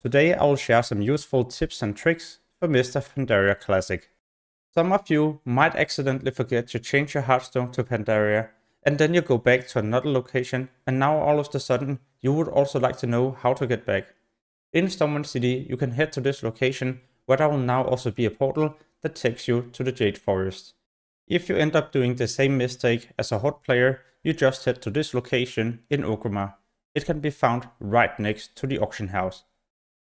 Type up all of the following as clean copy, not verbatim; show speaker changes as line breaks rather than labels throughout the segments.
Today I will share some useful tips and tricks for Mr. Pandaria Classic. Some of you might accidentally forget to change your Hearthstone to Pandaria, and then you go back to another location, and now all of a sudden you would also like to know how to get back. In Stormwind City you can head to this location, where there will now also be a portal that takes you to the Jade Forest. If you end up doing the same mistake as a Horde player, you just head to this location in Orgrimmar. It can be found right next to the auction house.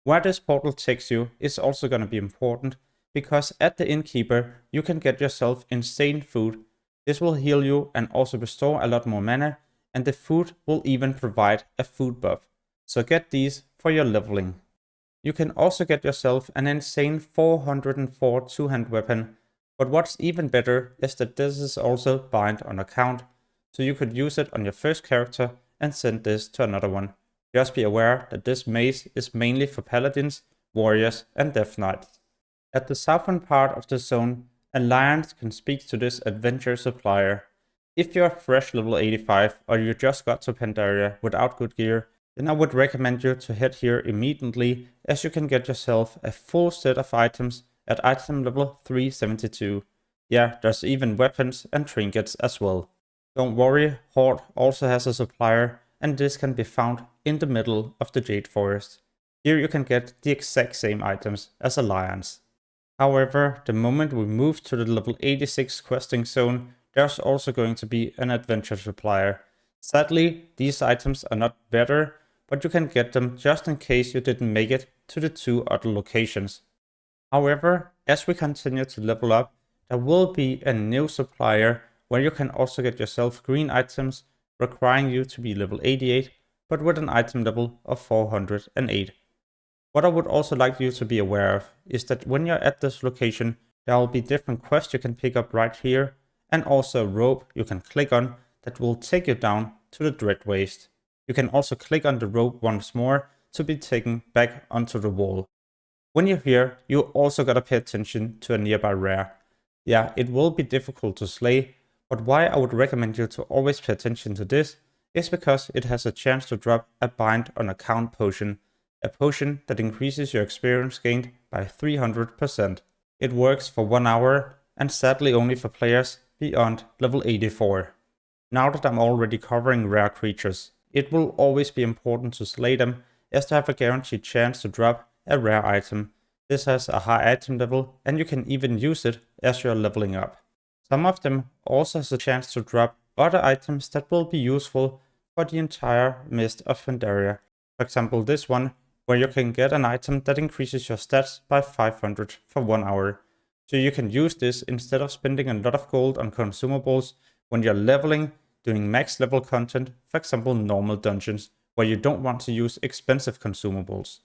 Where this portal takes you is also going to be important, because at the innkeeper you can get yourself insane food. This will heal you and also restore a lot more mana, and the food will even provide a food buff. So get these for your leveling. You can also get yourself an insane 404 two-hand weapon, but what's even better is that this is also bind on account, so you could use it on your first character and send this to another one. Just be aware that this mace is mainly for paladins, warriors and death knights. At the southern part of the zone, Alliance can speak to this adventure supplier. If you are fresh level 85 or you just got to Pandaria without good gear, then I would recommend you to head here immediately, as you can get yourself a full set of items at item level 372. Yeah, there's even weapons and trinkets as well. Don't worry, Horde also has a supplier, and this can be found in the middle of the Jade Forest. Here you can get the exact same items as Alliance. However, the moment we move to the level 86 questing zone, there's also going to be an adventure supplier. Sadly, these items are not better, but you can get them just in case you didn't make it to the two other locations. However, as we continue to level up, there will be a new supplier where you can also get yourself green items, requiring you to be level 88, but with an item level of 408. What I would also like you to be aware of is that when you're at this location, there will be different quests you can pick up right here, and also a rope you can click on that will take you down to the Dread Waste. You can also click on the rope once more to be taken back onto the wall. When you're here, you also gotta pay attention to a nearby rare. Yeah, it will be difficult to slay, but why I would recommend you to always pay attention to this is because it has a chance to drop a bind on account potion, a potion that increases your experience gained by 300%. It works for 1 hour, and sadly only for players beyond level 84. Now that I'm already covering rare creatures, it will always be important to slay them, as they have a guaranteed chance to drop a rare item. This has a high item level, and you can even use it as you're leveling up. Some of them also has a chance to drop other items that will be useful for the entire Mist of Pandaria. For example, this one, where you can get an item that increases your stats by 500 for 1 hour. So you can use this instead of spending a lot of gold on consumables when you're leveling, doing max level content, for example normal dungeons, where you don't want to use expensive consumables.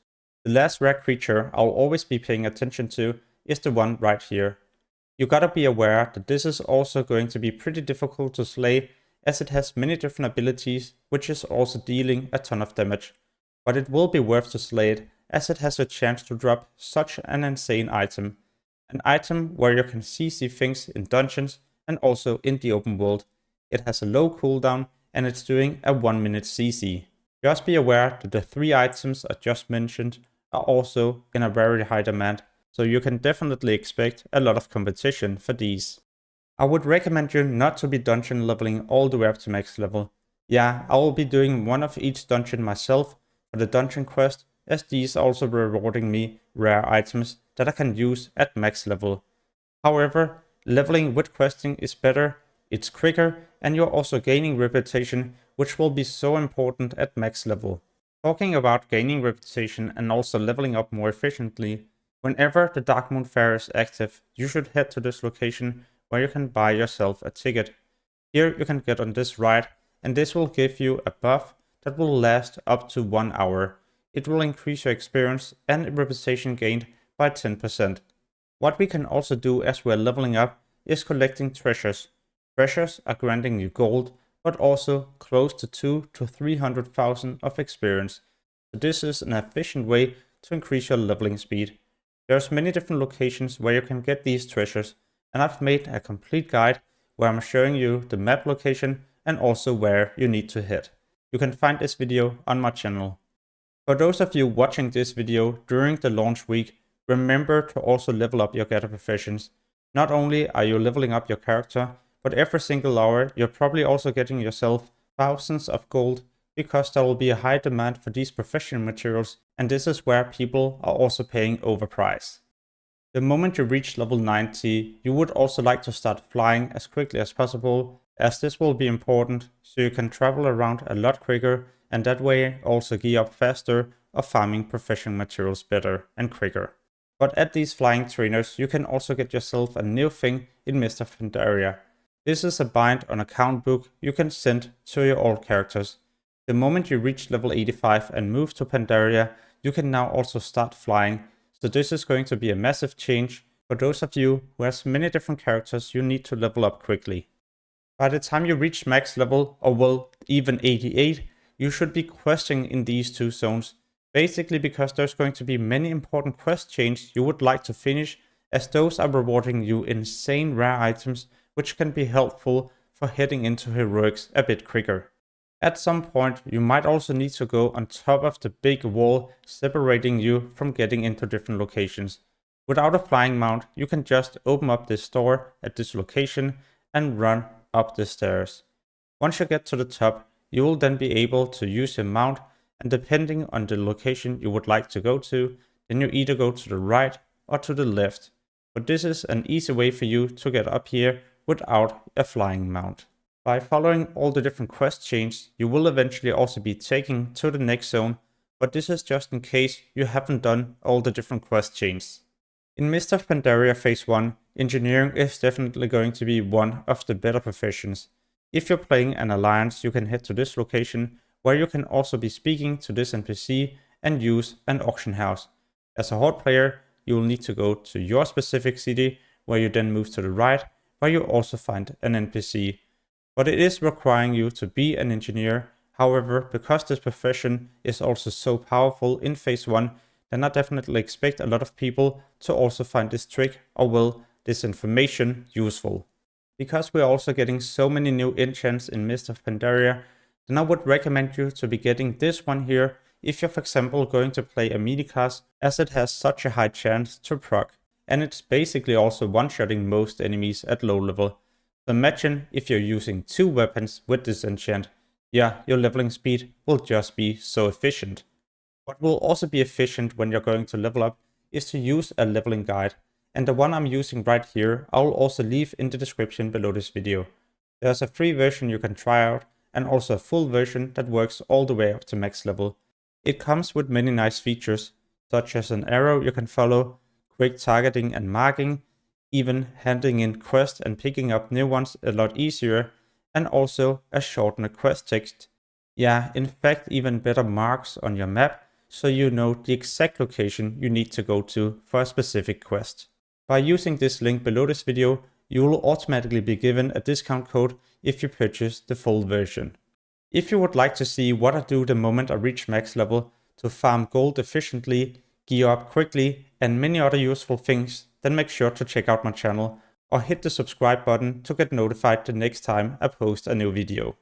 The last rare creature I'll always be paying attention to is the one right here. You gotta be aware that this is also going to be pretty difficult to slay, as it has many different abilities, which is also dealing a ton of damage. But it will be worth to slay it, as it has a chance to drop such an insane item. An item where you can CC things in dungeons and also in the open world. It has a low cooldown, and it's doing a 1 minute CC. Just be aware that the 3 items I just mentioned are also in a very high demand, so you can definitely expect a lot of competition for these. I would recommend you not to be dungeon leveling all the way up to max level. Yeah, I will be doing one of each dungeon myself for the dungeon quest, as these are also rewarding me rare items that I can use at max level. However, leveling with questing is better, it's quicker, and you're also gaining reputation, which will be so important at max level. Talking about gaining reputation and also leveling up more efficiently, whenever the Darkmoon Fair is active, you should head to this location where you can buy yourself a ticket. Here you can get on this ride, and this will give you a buff that will last up to 1 hour. It will increase your experience and reputation gained by 10%. What we can also do as we're leveling up is collecting treasures. Treasures are granting you gold, but also close to 200 to 300,000 of experience. So this is an efficient way to increase your leveling speed. There's many different locations where you can get these treasures, and I've made a complete guide where I'm showing you the map location and also where you need to head. You can find this video on my channel. For those of you watching this video during the launch week, remember to also level up your gather professions. Not only are you leveling up your character, but every single hour you're probably also getting yourself thousands of gold, because there will be a high demand for these profession materials, and this is where people are also paying overprice. The moment you reach level 90, you would also like to start flying as quickly as possible, as this will be important so you can travel around a lot quicker, and that way also gear up faster or farming profession materials better and quicker. But at these flying trainers, you can also get yourself a new thing in Mr. Pandaria. This is a bind on account book you can send to your old characters. The moment you reach level 85 and move to Pandaria, you can now also start flying. So this is going to be a massive change for those of you who has many different characters you need to level up quickly. By the time you reach max level, or well, even 88, you should be questing in these two zones. Basically because there's going to be many important quest chains you would like to finish, as those are rewarding you insane rare items which can be helpful for heading into heroics a bit quicker. At some point you might also need to go on top of the big wall separating you from getting into different locations. Without a flying mount, you can just open up this door at this location and run up the stairs. Once you get to the top, you will then be able to use your mount, and depending on the location you would like to go to, then you either go to the right or to the left. But this is an easy way for you to get up here without a flying mount. By following all the different quest chains, you will eventually also be taken to the next zone, but this is just in case you haven't done all the different quest chains. In Mr. Pandaria Phase 1, engineering is definitely going to be one of the better professions. If you're playing an alliance, you can head to this location, where you can also be speaking to this NPC and use an auction house. As a horde player, you will need to go to your specific city, where you then move to the right, where you also find an NPC. But it is requiring you to be an engineer. However, because this profession is also so powerful in Phase 1, then I definitely expect a lot of people to also find this trick, or well, this information useful. Because we are also getting so many new enchants in Mist of Pandaria, then I would recommend you to be getting this one here if you're for example going to play a mini class, as it has such a high chance to proc, and it's basically also one-shotting most enemies at low level. So imagine if you're using 2 weapons with this enchant. Yeah, your leveling speed will just be so efficient. What will also be efficient when you're going to level up is to use a leveling guide, and the one I'm using right here I will also leave in the description below this video. There's a free version you can try out, and also a full version that works all the way up to max level. It comes with many nice features, such as an arrow you can follow, quick targeting and marking, even handing in quests and picking up new ones a lot easier, and also a shortened quest text. Yeah, in fact even better marks on your map, so you know the exact location you need to go to for a specific quest. By using this link below this video, you will automatically be given a discount code if you purchase the full version. If you would like to see what I do the moment I reach max level to farm gold efficiently, gear up quickly, and many other useful things, then make sure to check out my channel or hit the subscribe button to get notified the next time I post a new video.